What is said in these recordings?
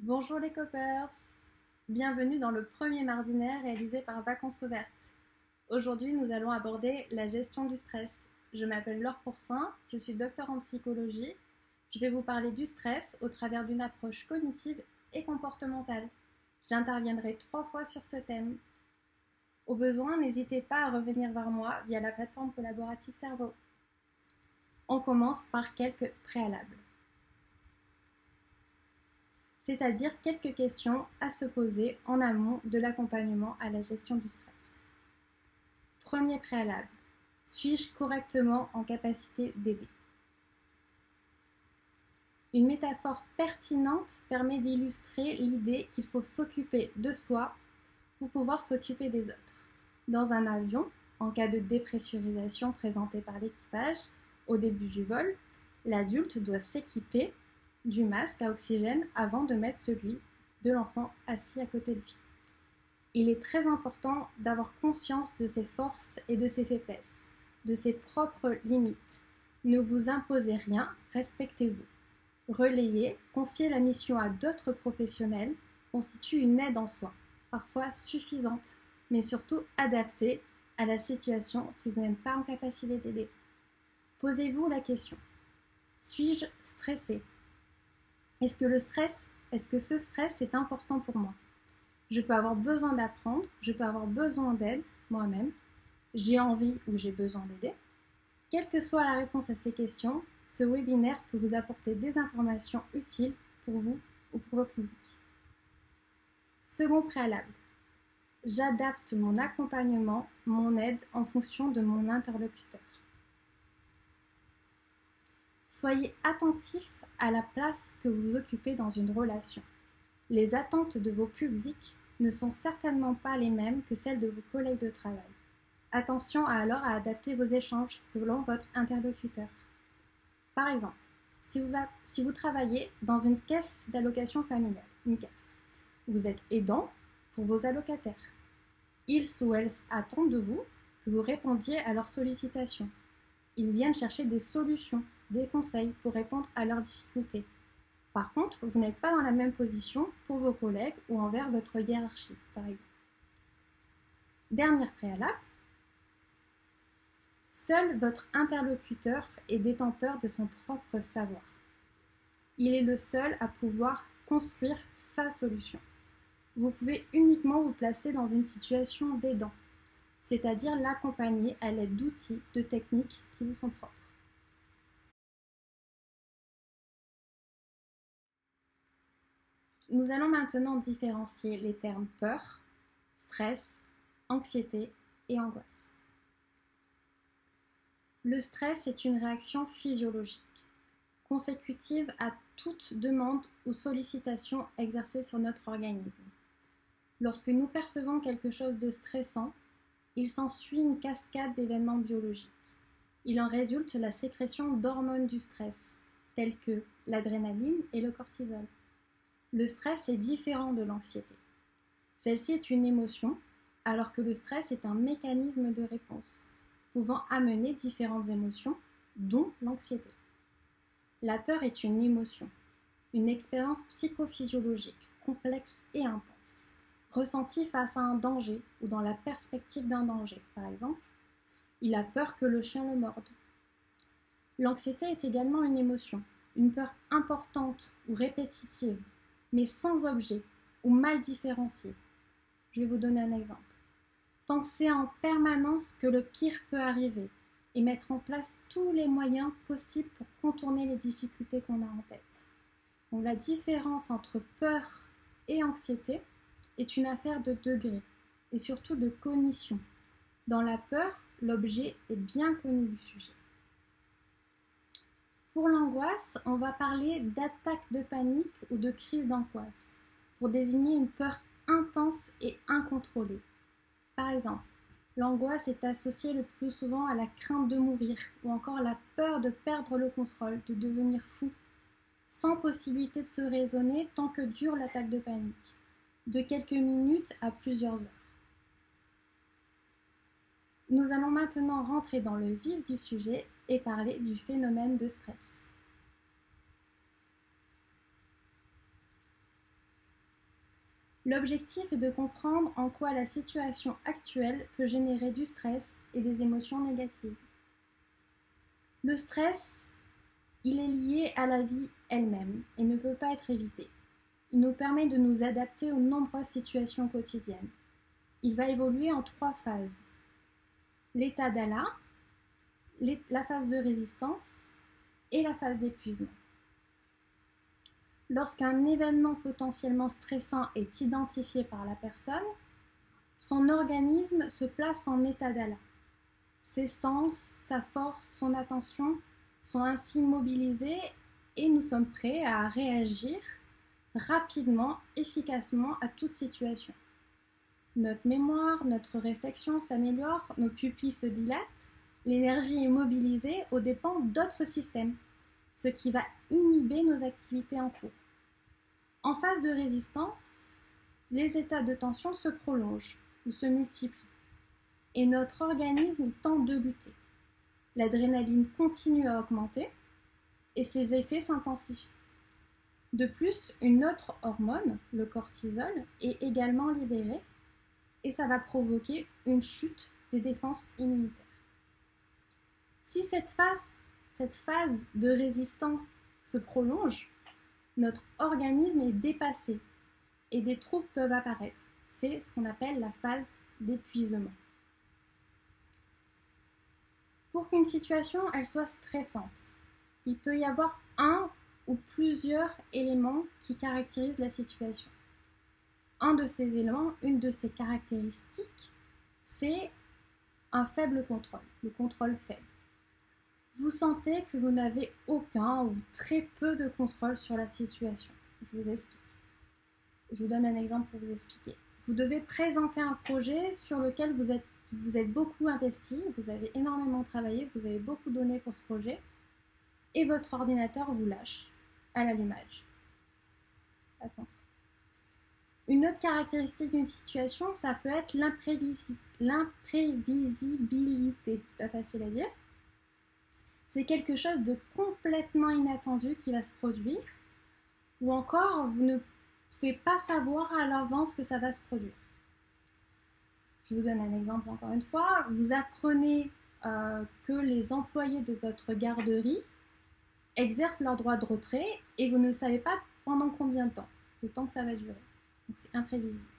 Bonjour les coppers! Bienvenue dans le premier mardinaire réalisé par Vacances Ouvertes. Aujourd'hui, nous allons aborder la gestion du stress. Je m'appelle Laure Pourcin, je suis docteur en psychologie. Je vais vous parler du stress au travers d'une approche cognitive et comportementale. J'interviendrai 3 fois sur ce thème. Au besoin, n'hésitez pas à revenir vers moi via la plateforme collaborative Cerveau. On commence par quelques préalables. C'est-à-dire quelques questions à se poser en amont de l'accompagnement à la gestion du stress. Premier préalable, suis-je correctement en capacité d'aider? Une métaphore pertinente permet d'illustrer l'idée qu'il faut s'occuper de soi pour pouvoir s'occuper des autres. Dans un avion, en cas de dépressurisation présentée par l'équipage, au début du vol, l'adulte doit s'équiper du masque à oxygène avant de mettre celui de l'enfant assis à côté de lui. Il est très important d'avoir conscience de ses forces et de ses faiblesses, de ses propres limites. Ne vous imposez rien, respectez-vous. Relayer, confier la mission à d'autres professionnels constitue une aide en soi, parfois suffisante, mais surtout adaptée à la situation si vous n'êtes pas en capacité d'aider. Posez-vous la question, suis-je stressé? Est-ce que ce stress est important pour moi? Je peux avoir besoin d'apprendre, je peux avoir besoin d'aide moi-même, j'ai envie ou j'ai besoin d'aider. Quelle que soit la réponse à ces questions, ce webinaire peut vous apporter des informations utiles pour vous ou pour votre public. Second préalable, j'adapte mon accompagnement, mon aide en fonction de mon interlocuteur. Soyez attentif à la place que vous occupez dans une relation. Les attentes de vos publics ne sont certainement pas les mêmes que celles de vos collègues de travail. Attention alors à adapter vos échanges selon votre interlocuteur. Par exemple, si vous travaillez dans une caisse d'allocation familiale, une CAF, vous êtes aidant pour vos allocataires. Ils ou elles attendent de vous que vous répondiez à leurs sollicitations. Ils viennent chercher des solutions, des conseils pour répondre à leurs difficultés. Par contre, vous n'êtes pas dans la même position pour vos collègues ou envers votre hiérarchie, par exemple. Dernier préalable, seul votre interlocuteur est détenteur de son propre savoir. Il est le seul à pouvoir construire sa solution. Vous pouvez uniquement vous placer dans une situation d'aidant, c'est-à-dire l'accompagner à l'aide d'outils, de techniques qui vous sont propres. Nous allons maintenant différencier les termes peur, stress, anxiété et angoisse. Le stress est une réaction physiologique, consécutive à toute demande ou sollicitation exercée sur notre organisme. Lorsque nous percevons quelque chose de stressant, il s'ensuit une cascade d'événements biologiques. Il en résulte la sécrétion d'hormones du stress, telles que l'adrénaline et le cortisol. Le stress est différent de l'anxiété. Celle-ci est une émotion, alors que le stress est un mécanisme de réponse, pouvant amener différentes émotions, dont l'anxiété. La peur est une émotion, une expérience psychophysiologique complexe et intense, ressentie face à un danger ou dans la perspective d'un danger. Par exemple, il a peur que le chien le morde. L'anxiété est également une émotion, une peur importante ou répétitive, mais sans objet ou mal différenciée. Je vais vous donner un exemple. Pensez en permanence que le pire peut arriver et mettre en place tous les moyens possibles pour contourner les difficultés qu'on a en tête. Donc la différence entre peur et anxiété est une affaire de degré et surtout de cognition. Dans la peur, l'objet est bien connu du sujet. Pour l'angoisse, on va parler d'attaque de panique ou de crise d'angoisse pour désigner une peur intense et incontrôlée. Par exemple, l'angoisse est associée le plus souvent à la crainte de mourir ou encore la peur de perdre le contrôle, de devenir fou, sans possibilité de se raisonner tant que dure l'attaque de panique, de quelques minutes à plusieurs heures. Nous allons maintenant rentrer dans le vif du sujet et parler du phénomène de stress. L'objectif est de comprendre en quoi la situation actuelle peut générer du stress et des émotions négatives. Le stress, il est lié à la vie elle-même et ne peut pas être évité. Il nous permet de nous adapter aux nombreuses situations quotidiennes. Il va évoluer en 3 phases. L'état d'alarme, la phase de résistance et la phase d'épuisement. Lorsqu'un événement potentiellement stressant est identifié par la personne, son organisme se place en état d'alarme. Ses sens, sa force, son attention sont ainsi mobilisés et nous sommes prêts à réagir rapidement, efficacement à toute situation. Notre mémoire, notre réflexion s'améliore, nos pupilles se dilatent, l'énergie est mobilisée aux dépens d'autres systèmes, ce qui va inhiber nos activités en cours. En phase de résistance, les états de tension se prolongent ou se multiplient et notre organisme tente de lutter. L'adrénaline continue à augmenter et ses effets s'intensifient. De plus, une autre hormone, le cortisol, est également libérée et ça va provoquer une chute des défenses immunitaires. Si cette phase de résistance se prolonge, notre organisme est dépassé et des troubles peuvent apparaître. C'est ce qu'on appelle la phase d'épuisement. Pour qu'une situation elle soit stressante, il peut y avoir un ou plusieurs éléments qui caractérisent la situation. Un de ces éléments, une de ces caractéristiques, c'est un faible contrôle, le contrôle faible. Vous sentez que vous n'avez aucun ou très peu de contrôle sur la situation. Je vous explique. Je vous donne un exemple pour vous expliquer. Vous devez présenter un projet sur lequel vous êtes beaucoup investi, vous avez énormément travaillé, vous avez beaucoup donné pour ce projet, et votre ordinateur vous lâche à l'allumage. Pas de contrôle. Une autre caractéristique d'une situation, ça peut être l'imprévisibilité. C'est pas facile à dire. C'est quelque chose de complètement inattendu qui va se produire, ou encore vous ne pouvez pas savoir à l'avance que ça va se produire. Je vous donne un exemple encore une fois. Vous apprenez que les employés de votre garderie exercent leur droit de retrait et vous ne savez pas pendant combien de temps, le temps que ça va durer. Donc c'est imprévisible.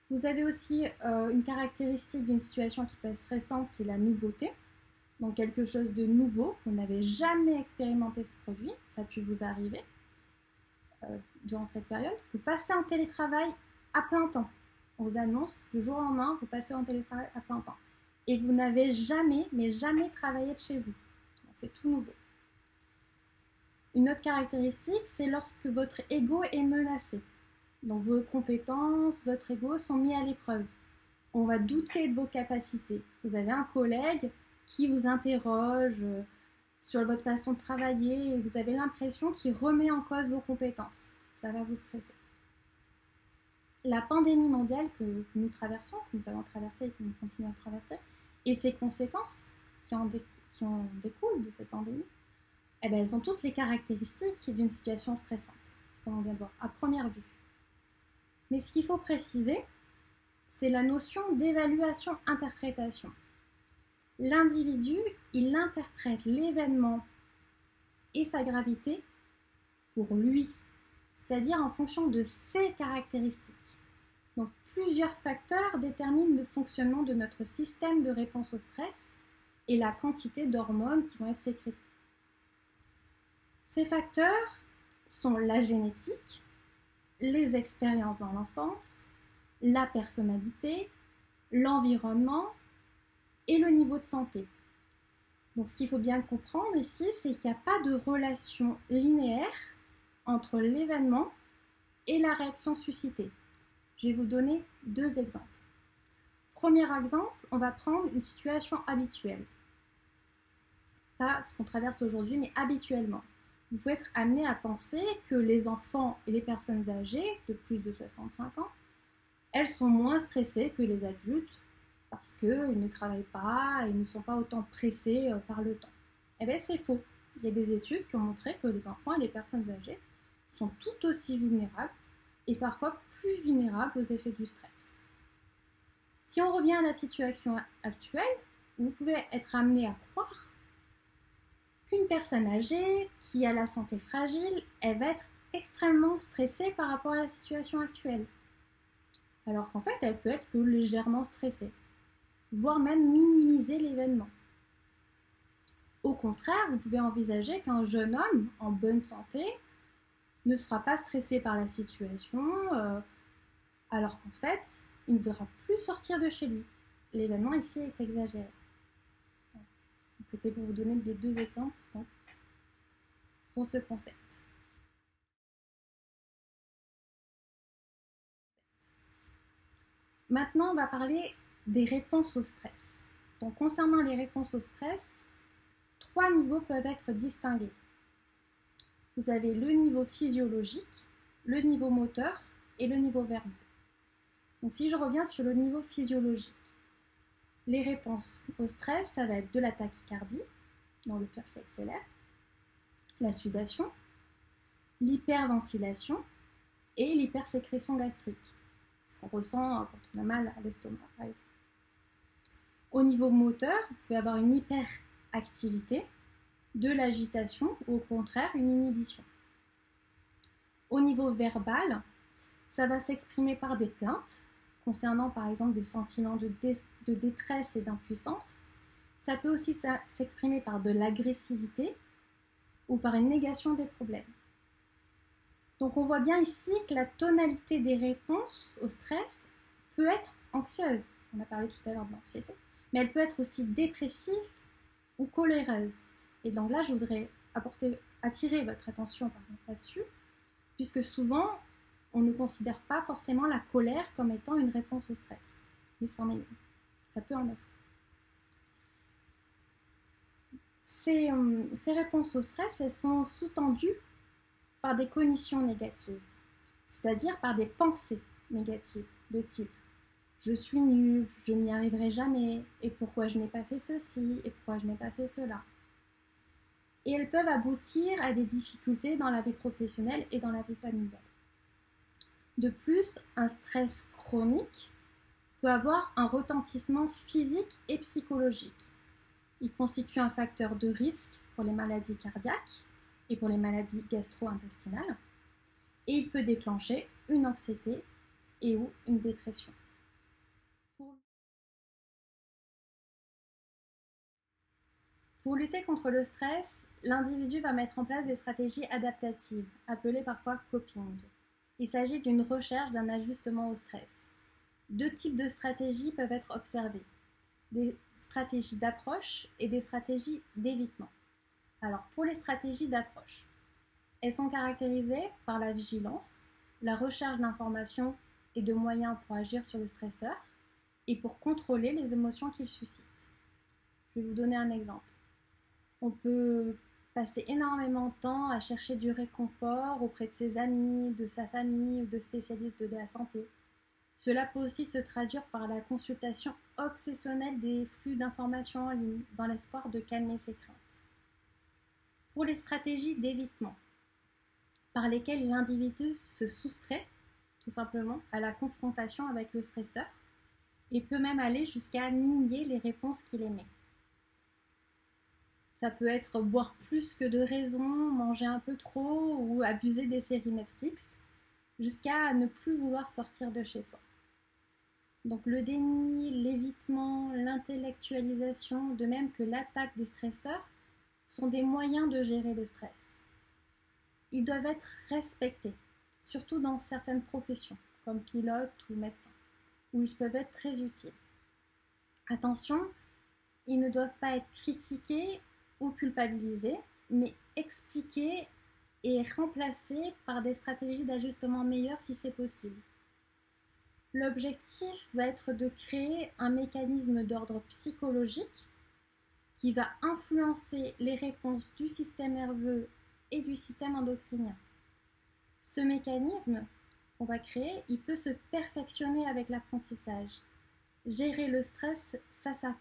Vous avez aussi une caractéristique d'une situation qui peut être stressante, c'est la nouveauté. Donc quelque chose de nouveau, vous n'avez jamais expérimenté ce produit, ça a pu vous arriver durant cette période. Vous passez en télétravail à plein temps. On vous annonce du jour au lendemain, vous passez en télétravail à plein temps. Et vous n'avez jamais, mais jamais travaillé de chez vous. C'est tout nouveau. Une autre caractéristique, c'est lorsque votre ego est menacé. Donc vos compétences, votre ego sont mis à l'épreuve. On va douter de vos capacités. Vous avez un collègue qui vous interroge sur votre façon de travailler et vous avez l'impression qu'il remet en cause vos compétences. Ça va vous stresser. La pandémie mondiale que nous traversons, que nous avons traversée et que nous continuons à traverser, et ses conséquences qui en découlent de cette pandémie, eh bien, elles ont toutes les caractéristiques d'une situation stressante, comme on vient de voir, à première vue. Mais ce qu'il faut préciser, c'est la notion d'évaluation-interprétation. L'individu, il interprète l'événement et sa gravité pour lui, c'est-à-dire en fonction de ses caractéristiques. Donc, plusieurs facteurs déterminent le fonctionnement de notre système de réponse au stress et la quantité d'hormones qui vont être sécrétées. Ces facteurs sont la génétique, les expériences dans l'enfance, la personnalité, l'environnement et le niveau de santé. Donc ce qu'il faut bien comprendre ici, c'est qu'il n'y a pas de relation linéaire entre l'événement et la réaction suscitée. Je vais vous donner 2 exemples. Premier exemple, on va prendre une situation habituelle. Pas ce qu'on traverse aujourd'hui, mais habituellement. Vous pouvez être amené à penser que les enfants et les personnes âgées de plus de 65 ans, elles sont moins stressées que les adultes parce qu'ils ne travaillent pas et ne sont pas autant pressés par le temps. Eh bien, c'est faux. Il y a des études qui ont montré que les enfants et les personnes âgées sont tout aussi vulnérables et parfois plus vulnérables aux effets du stress. Si on revient à la situation actuelle, vous pouvez être amené à croire qu'une personne âgée qui a la santé fragile, elle va être extrêmement stressée par rapport à la situation actuelle. Alors qu'en fait, elle peut être que légèrement stressée, voire même minimiser l'événement. Au contraire, vous pouvez envisager qu'un jeune homme en bonne santé ne sera pas stressé par la situation, alors qu'en fait, il ne voudra plus sortir de chez lui. L'événement ici est exagéré. C'était pour vous donner les deux exemples donc, pour ce concept. Maintenant, on va parler des réponses au stress. Donc, concernant les réponses au stress, 3 niveaux peuvent être distingués. Vous avez le niveau physiologique, le niveau moteur et le niveau verbal. Donc, si je reviens sur le niveau physiologique, les réponses au stress, ça va être de la tachycardie, dans le cœur qui accélère, la sudation, l'hyperventilation et l'hypersécrétion gastrique. Ce qu'on ressent quand on a mal à l'estomac, par exemple. Au niveau moteur, vous pouvez avoir une hyperactivité, de l'agitation ou au contraire une inhibition. Au niveau verbal, ça va s'exprimer par des plaintes, concernant par exemple des sentiments de détresse et d'impuissance. Ça peut aussi s'exprimer par de l'agressivité ou par une négation des problèmes. Donc on voit bien ici que la tonalité des réponses au stress peut être anxieuse. On a parlé tout à l'heure de l'anxiété, mais elle peut être aussi dépressive ou coléreuse. Et donc là, je voudrais attirer votre attention là-dessus, puisque souvent, on ne considère pas forcément la colère comme étant une réponse au stress. Mais c'en est une. Ça peut en être. Ces réponses au stress, elles sont sous-tendues par des cognitions négatives, c'est-à-dire par des pensées négatives de type « je suis nul, je n'y arriverai jamais, et pourquoi je n'ai pas fait ceci, et pourquoi je n'ai pas fait cela ». Et elles peuvent aboutir à des difficultés dans la vie professionnelle et dans la vie familiale. De plus, un stress chronique peut avoir un retentissement physique et psychologique. Il constitue un facteur de risque pour les maladies cardiaques et pour les maladies gastro-intestinales, et il peut déclencher une anxiété et ou une dépression. Pour lutter contre le stress, l'individu va mettre en place des stratégies adaptatives, appelées parfois coping. Il s'agit d'une recherche d'un ajustement au stress. 2 types de stratégies peuvent être observées, des stratégies d'approche et des stratégies d'évitement. Alors, pour les stratégies d'approche, elles sont caractérisées par la vigilance, la recherche d'informations et de moyens pour agir sur le stresseur et pour contrôler les émotions qu'il suscite. Je vais vous donner un exemple. On peut passer énormément de temps à chercher du réconfort auprès de ses amis, de sa famille ou de spécialistes de la santé. Cela peut aussi se traduire par la consultation obsessionnelle des flux d'informations en ligne, dans l'espoir de calmer ses craintes. Pour les stratégies d'évitement, par lesquelles l'individu se soustrait tout simplement à la confrontation avec le stresseur et peut même aller jusqu'à nier les réponses qu'il émet. Ça peut être boire plus que de raison, manger un peu trop ou abuser des séries Netflix, jusqu'à ne plus vouloir sortir de chez soi. Donc le déni, l'évitement, l'intellectualisation, de même que l'attaque des stresseurs, sont des moyens de gérer le stress. Ils doivent être respectés, surtout dans certaines professions, comme pilote ou médecin, où ils peuvent être très utiles. Attention, ils ne doivent pas être critiqués ou culpabilisés, mais expliqués et remplacés par des stratégies d'ajustement meilleures si c'est possible. L'objectif va être de créer un mécanisme d'ordre psychologique qui va influencer les réponses du système nerveux et du système endocrinien. Ce mécanisme qu'on va créer, il peut se perfectionner avec l'apprentissage. Gérer le stress, ça s'apprend.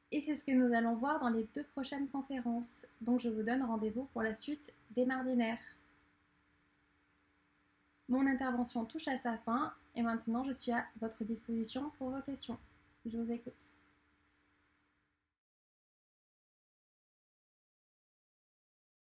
Et c'est ce que nous allons voir dans les 2 prochaines conférences. Donc je vous donne rendez-vous pour la suite des mardinaires. Mon intervention touche à sa fin et maintenant je suis à votre disposition pour vos questions. Je vous écoute.